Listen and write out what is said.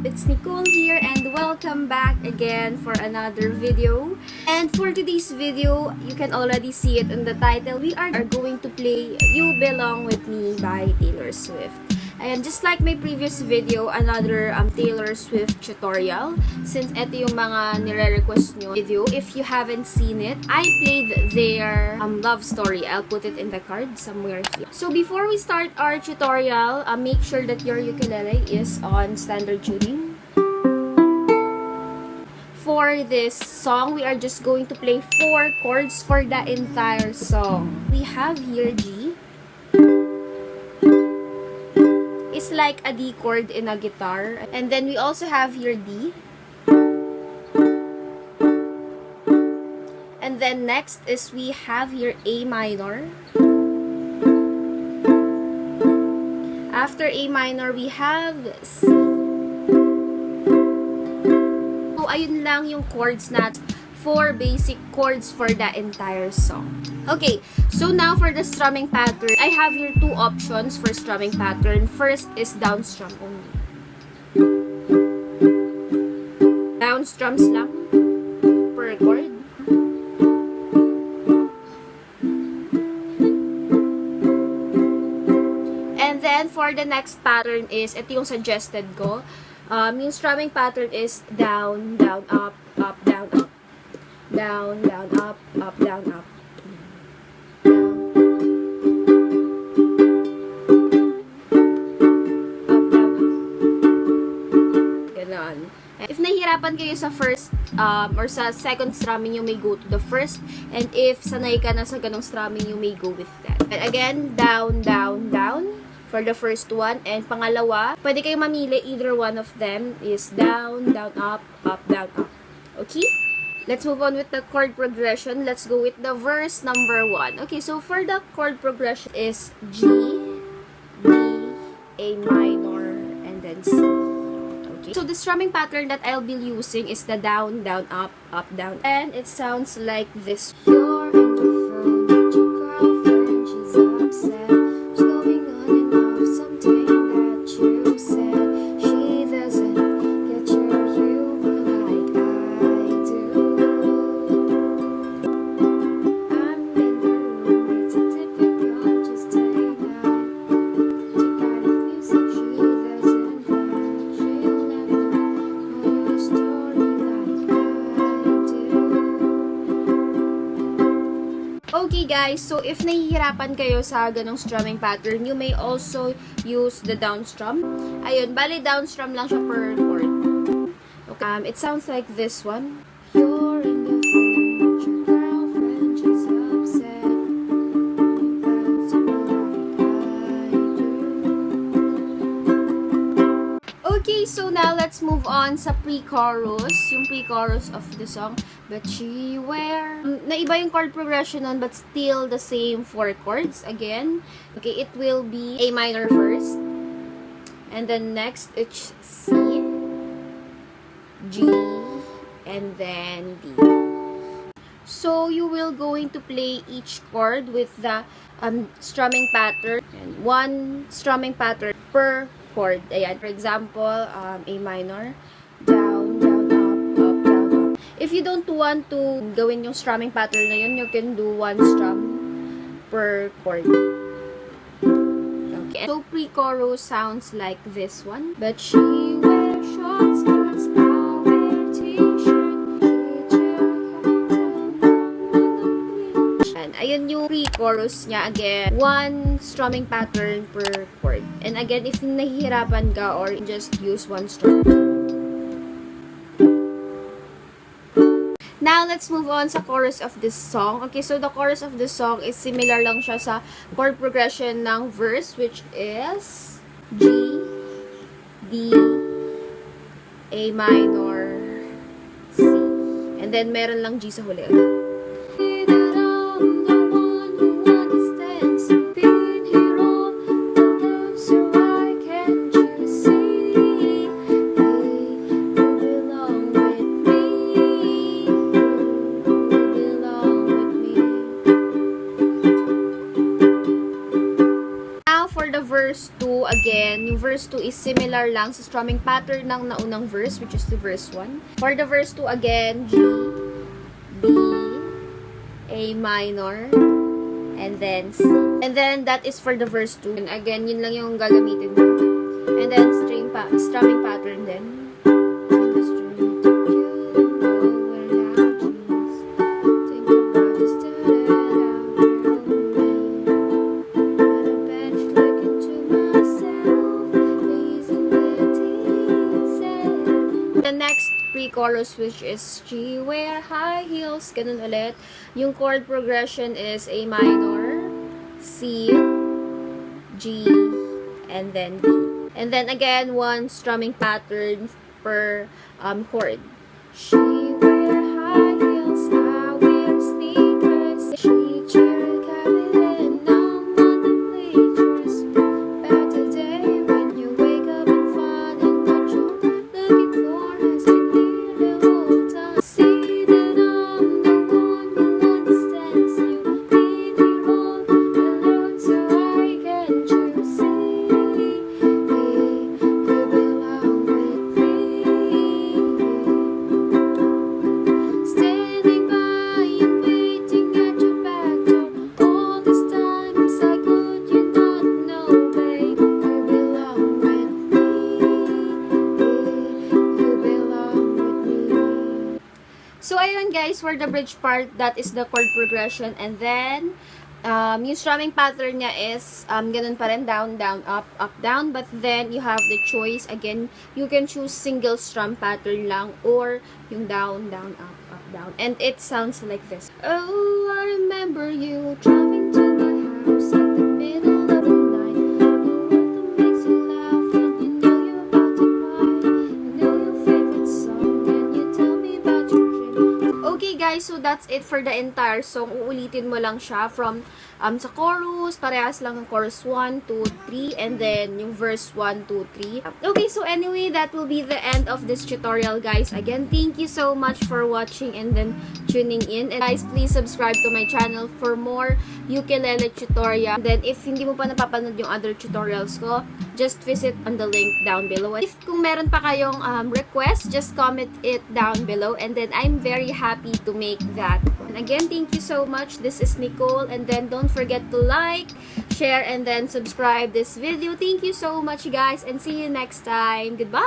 up? It's Nicole here and welcome back again for another video. And for today's video, you can already see it in the title. We are going to play You Belong With Me by Taylor Swift. And just like my previous video, another Taylor Swift tutorial. Since ito yung mga nire-request nyo video, if you haven't seen it, I played their love story. I'll put it in the card somewhere here. So before we start our tutorial, make sure that your ukulele is on standard tuning. For this song, we are just going to play 4 chords for the entire song. We have here G. It's like a D chord in a guitar. And then we also have here D. And then next is we have here A minor. After A minor, we have C. So, ayun lang yung chords natin. 4 basic chords for the entire song. Okay, so now for the strumming pattern, I have here 2 options for strumming pattern. First is down strum only. Down strums lang per chord. And then for the next pattern is, ito yung suggested ko. Yung strumming pattern is down, down, up, down, up. Down, down, up, down, up. Ganon. If nahihirapan kayo sa first or sa second strumming, you may go to the first. And if sanay ka na sa ganong strumming, you may go with that. And again, down, down, down for the first one. And pangalawa, pwede kayo mamili. Either one of them is down, down, up, down, up. Okay? Let's move on with the chord progression. Let's go with the verse number 1. Okay, so for the chord progression is G, D, A minor, and then C. Okay. So the strumming pattern that I'll be using is the down, down, up, down. And it sounds like this. You're in the phone with your girlfriend, she's upset. She's going on and off something that you said. She doesn't get your humor like I do. I'm in the room, it's a typical just day night. The kind of music she doesn't like. She'll never know your story like I do. Okay guys, so if nahihirapan kayo sa ganong strumming pattern, you may also use the down strum. Ayun, bali down strum lang siya per chord. Okay. It sounds like this one. You're in the phone with your girlfriend, she's upset. You bounce me like I do. Okay, so now let's move on sa pre-chorus. Yung pre-chorus of the song. But she wear... naiba yung chord progression nun, but still the same 4 chords. Again, okay, it will be A minor first. And then next, it's C, G, and then D. So, you will going to play each chord with the strumming pattern. And 1 strumming pattern per chord. Ayan, for example, A minor, down, down, up, down, up. If you don't want to gawin yung strumming pattern na yun, you can do 1 strum per chord. Okay. So, pre-chorus sounds like this one. But she wears short skirts, I wear t-shirt. And ayun yung pre-chorus niya. Again, 1 strumming pattern per chord. And again, if nahihirapan ka or just use 1 strum. Now, let's move on sa chorus of this song. Okay, so the chorus of this song is similar lang siya sa chord progression ng verse, which is G, D, A minor, C. And then, meron lang G sa huli. verse 2, again, yung verse 2 is similar lang sa strumming pattern ng naunang verse, which is the verse 1. For the verse 2, again, G, B, A minor, and then C. And then, that is for the verse 2. And again, yun lang yung gagamitin mo. And then, strumming pattern din. The next pre-chorus, which is G, wear high heels, ganun ulit. Yung chord progression is A minor, C, G, and then B. And then again, one strumming pattern per chord. She wear high heels, I wear sneakers. She cheer cabin, I'm on the bleachers. Better day when you wake up and find what you're looking for has been here the whole time. See that I'm the one who understands you. Leave me all alone so I can choose. So, ayun guys, for the bridge part, that is the chord progression. And then, yung strumming pattern niya is, ganun pa rin, down, down, up, down. But then, you have the choice. Again, you can choose single strum pattern lang or yung down, down, up, down. And it sounds like this. Oh, I remember you driving to the house at the middle of the night. You makes you laugh and you know you're about to cry. You know your favorite song and you tell me about your dream. Okay guys, so that's it for the entire song. Uulitin mo lang siya from sa chorus, parehas lang ang chorus 1, 2, 3, and then yung verse 1, 2, 3. Okay, so anyway, that will be the end of this tutorial guys. Again, thank you so much for watching and then tuning in. And guys, please subscribe to my channel for more ukulele tutorial. And then if hindi mo pa napapanood yung other tutorials ko, just visit on the link down below. And if kung meron pa kayong request, just comment it down below and then I'm very happy to make that. And again, thank you so much. This is Nicole, and then don't forget to like, share, and then subscribe this video. Thank you so much guys, and see you next time. Goodbye!